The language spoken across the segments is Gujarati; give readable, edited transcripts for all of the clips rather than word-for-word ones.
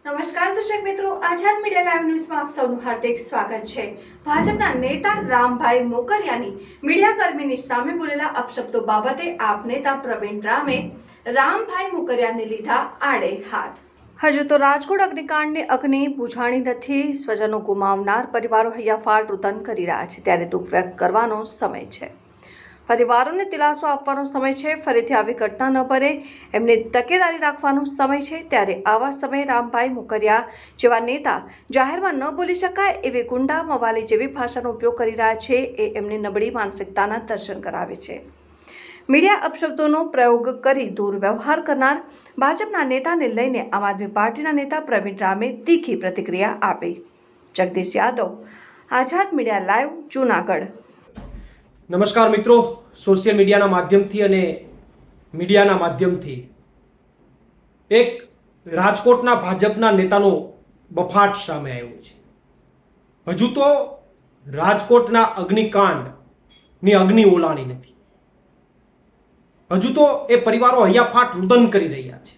નમસ્કાર દર્શક મિત્રો, આઝાદ મીડિયા લાઈવ ન્યૂઝમાં આપ સૌનું હાર્દિક સ્વાગત છે। ભાજપના નેતા રામભાઈ મોકરિયાની મીડિયાકર્મીની સામે બોલેલા અપશબ્દો બાબતે આપ નેતા પ્રવીણ રામે રામભાઈ મોકરિયાને લીધા આડે હાથ। હજુ તો રાજકોટ અગ્નિકાંડની અગ્નિ બુઝાણી નથી। સ્વજનો ગુમાવનાર પરિવારો હૈયાફાટ રુદન કરી રહ્યા છે, ત્યારે દુઃખ વ્યક્ત કરવાનો સમય છે। પરિવારોને દિલાસો આપવાનો સમય છે। ફરીથી આવી ઘટના ન બને એમની તકેદારી રાખવાનો સમય છે। ત્યારે આવા સમયે રામભાઈ મોકરિયા જેવા નેતા જાહેરમાં ન બોલી શકાય એવી ગુંડા મવાલી જેવી ભાષાનો ઉપયોગ કરી રહ્યા છે, એ એમની નબળી માનસિકતાના દર્શન કરાવે છે। મીડિયા અપશબ્દોનો પ્રયોગ કરી દુર્વ્યવહાર કરનાર ભાજપના નેતાને લઈને આમ આદમી પાર્ટીના નેતા પ્રવીણ રામે તીખી પ્રતિક્રિયા આપી। જગદીશ યાદવ, આઝાદ મીડિયા લાઈવ, જૂનાગઢ। નમસ્કાર મિત્રો, સોશિયલ મીડિયાના માધ્યમથી અને મીડિયાના માધ્યમથી એક રાજકોટના ભાજપના નેતાનો બફાટ સામે આવ્યો છે। હજુ તો રાજકોટના અગ્નિકાંડની અગ્નિ ઓલાણી નથી। હજુ તો એ પરિવારો હૈયાફાટ રુદન કરી રહ્યા છે।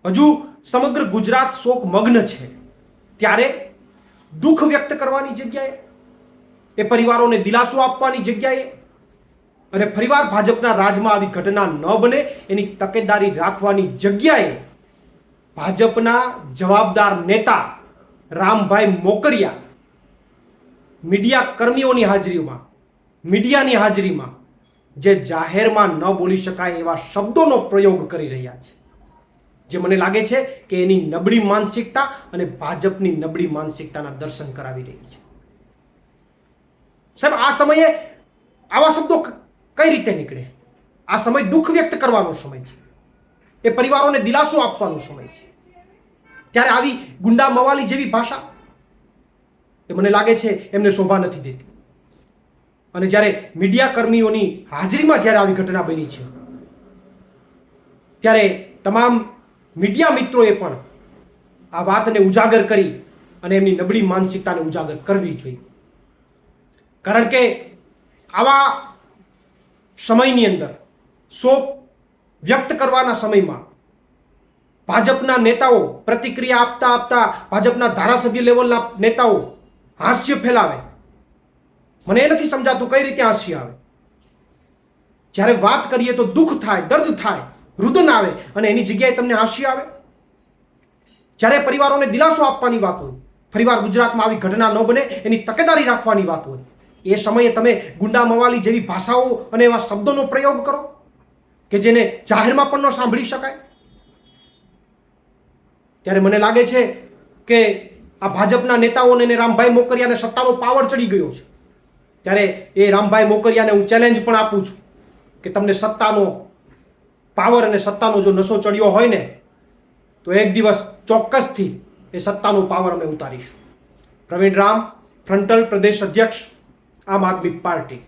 હજુ સમગ્ર ગુજરાત શોક મગ્ન છે, ત્યારે દુઃખ વ્યક્ત કરવાની જગ્યાએ, એ પરિવારોને દિલાસો આપવાની જગ્યાએ અને ફરીવાર ભાજપના રાજમાં આવી ઘટના ન બને એની તકેદારી રાખવાની જગ્યાએ ભાજપના જવાબદાર નેતા રામભાઈ મોકરિયા મીડિયા કર્મીઓની હાજરીમાં, મીડિયાની હાજરીમાં જે જાહેરમાં ન બોલી શકાય એવા શબ્દોનો પ્રયોગ કરી રહ્યા છે, જે મને લાગે છે કે એની નબળી માનસિકતા અને ભાજપની નબળી માનસિકતાના દર્શન કરાવી રહી છે। સાહેબ, આ સમયે આવા શબ્દો કઈ રીતે નીકળે? આ સમય દુઃખ વ્યક્ત કરવાનો સમય છે, એ પરિવારોને દિલાસો આપવાનો સમય છે, ત્યારે આવી ગુંડા મવાલી જેવી ભાષા એ મને લાગે છે એમને શોભા નથી દેતી। અને જ્યારે મીડિયા કર્મીઓની હાજરીમાં જ્યારે આવી ઘટના બની છે, ત્યારે તમામ મીડિયા મિત્રોએ પણ આ વાતને ઉજાગર કરી અને એમની નબળી માનસિકતાને ઉજાગર કરવી જોઈએ। કારણ કે આવા સમયની અંદર શોક વ્યક્ત કરવાના સમયમાં ભાજપના નેતાઓ પ્રતિક્રિયા આપતા આપતા ભાજપના ધારાસભ્ય લેવલના નેતાઓ હાસ્ય ફેલાવે। મને એ નથી સમજાતું કઈ રીતે હાસ્ય આવે। જ્યારે વાત કરીએ તો દુઃખ થાય, દર્દ થાય, રુદન આવે, અને એની જગ્યાએ તમને હાસ્ય આવે। જ્યારે પરિવારોને દિલાસો આપવાની વાત હોય, ફરીવાર ગુજરાતમાં આવી ઘટના ન બને એની તકેદારી રાખવાની વાત હોય, એ સમયે તમે ગુંડા મવાલી જેવી ભાષાઓ અને એવા શબ્દોનો પ્રયોગ કરો કે જેને જાહેરમાં પણ ન સાંભળી શકાય। ત્યારે મને લાગે છે કે આ ભાજપના નેતાઓને અને રામભાઈ મોકરિયાને સત્તાનો પાવર ચડી ગયો છે। ત્યારે એ રામભાઈ મોકરિયાને હું ચેલેન્જ પણ આપું છું કે તમને સત્તાનો પાવર અને સત્તાનો જો નશો ચડ્યો હોય ને, તો એક દિવસ ચોક્કસથી એ સત્તાનો પાવર અમે ઉતારીશું। પ્રવીણ રામ, ફ્રન્ટલ પ્રદેશ અધ્યક્ષ, આમ આદમી પાર્ટી।